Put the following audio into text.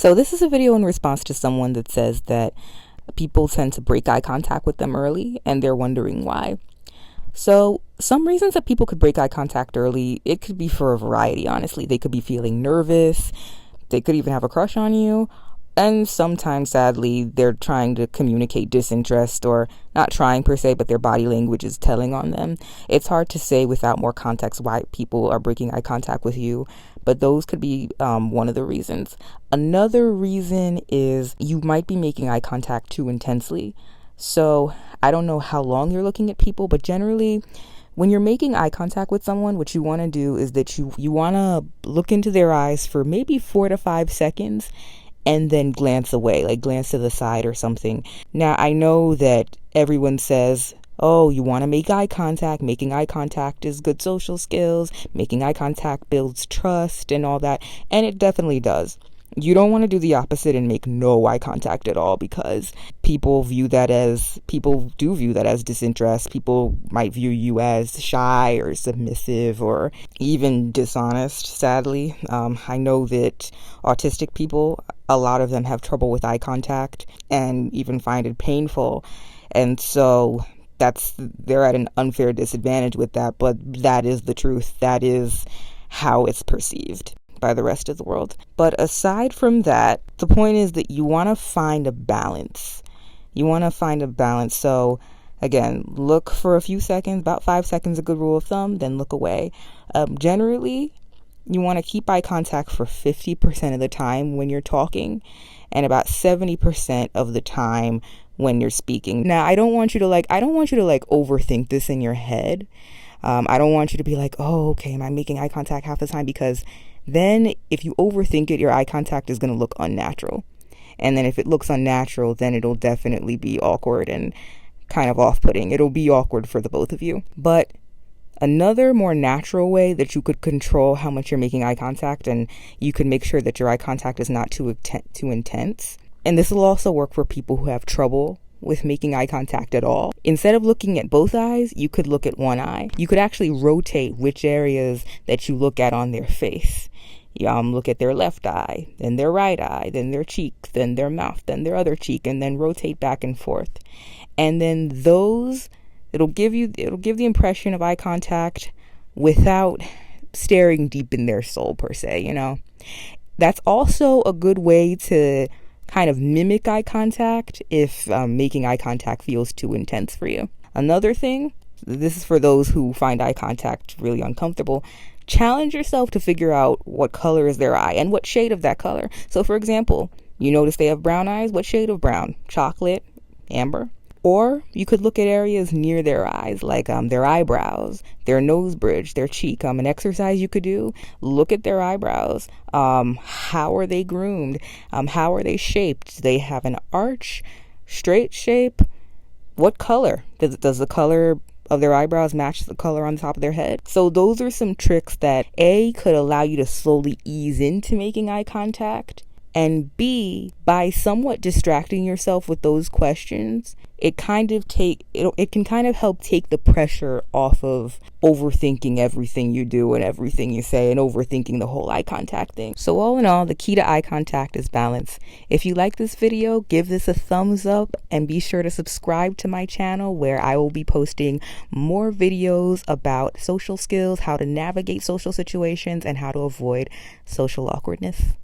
So this is a video in response to someone that says that people tend to break eye contact with them early and they're wondering why. So some reasons that people could break eye contact early, it could be for a variety, honestly. They could be feeling nervous. They could even have a crush on you. And sometimes, sadly, they're trying to communicate disinterest, or not trying per se, but their body language is telling on them. It's hard to say without more context why people are breaking eye contact with you, but those could be one of the reasons. Another reason is you might be making eye contact too intensely. So I don't know how long you're looking at people, but generally, when you're making eye contact with someone, what you want to do is that you want to look into their eyes for maybe 4 to 5 seconds and then glance away, like glance to the side or something. Now, I know that everyone says, oh, you want to make eye contact. Making eye contact is good social skills. Making eye contact builds trust and all that. And it definitely does. You don't want to do the opposite and make no eye contact at all, because people do view that as disinterest. People might view you as shy or submissive or even dishonest, sadly. I know that autistic people, a lot of them have trouble with eye contact and even find it painful. And so they're at an unfair disadvantage with that, but that is the truth. That is how it's perceived by the rest of the world. But aside from that, the point is that you want to find a balance. So again, look for a few seconds, about 5 seconds, a good rule of thumb, then look away. Generally, you want to keep eye contact for 50% of the time when you're talking and about 70% of the time when you're speaking. Now, I don't want you to overthink this in your head. I don't want you to be like, oh, okay, am I making eye contact half the time? Because then if you overthink it, your eye contact is going to look unnatural. And then if it looks unnatural, then it'll definitely be awkward and kind of off-putting. It'll be awkward for the both of you. But another more natural way that you could control how much you're making eye contact, and you can make sure that your eye contact is not too intense. And this will also work for people who have trouble with making eye contact at all. Instead of looking at both eyes, you could look at one eye. You could actually rotate which areas that you look at on their face. Look at their left eye, then their right eye, then their cheek, then their mouth, then their other cheek, and then rotate back and forth. And then it'll give the impression of eye contact without staring deep in their soul per se, That's also a good way to kind of mimic eye contact if making eye contact feels too intense for you. Another thing, this is for those who find eye contact really uncomfortable, challenge yourself to figure out what color is their eye and what shade of that color. So for example, you notice they have brown eyes. What shade of brown? Chocolate? Amber? Or you could look at areas near their eyes, like their eyebrows, their nose bridge, their cheek. An exercise you could do, look at their eyebrows. How are they groomed? How are they shaped? Do they have an arch, straight shape? What color? Does the color of their eyebrows match the color on the top of their head? So those are some tricks that A, could allow you to slowly ease into making eye contact, and B, by somewhat distracting yourself with those questions, it can kind of help take the pressure off of overthinking everything you do and everything you say and overthinking the whole eye contact thing. So all in all, the key to eye contact is balance. If you like this video, give this a thumbs up and be sure to subscribe to my channel, where I will be posting more videos about social skills, how to navigate social situations, and how to avoid social awkwardness.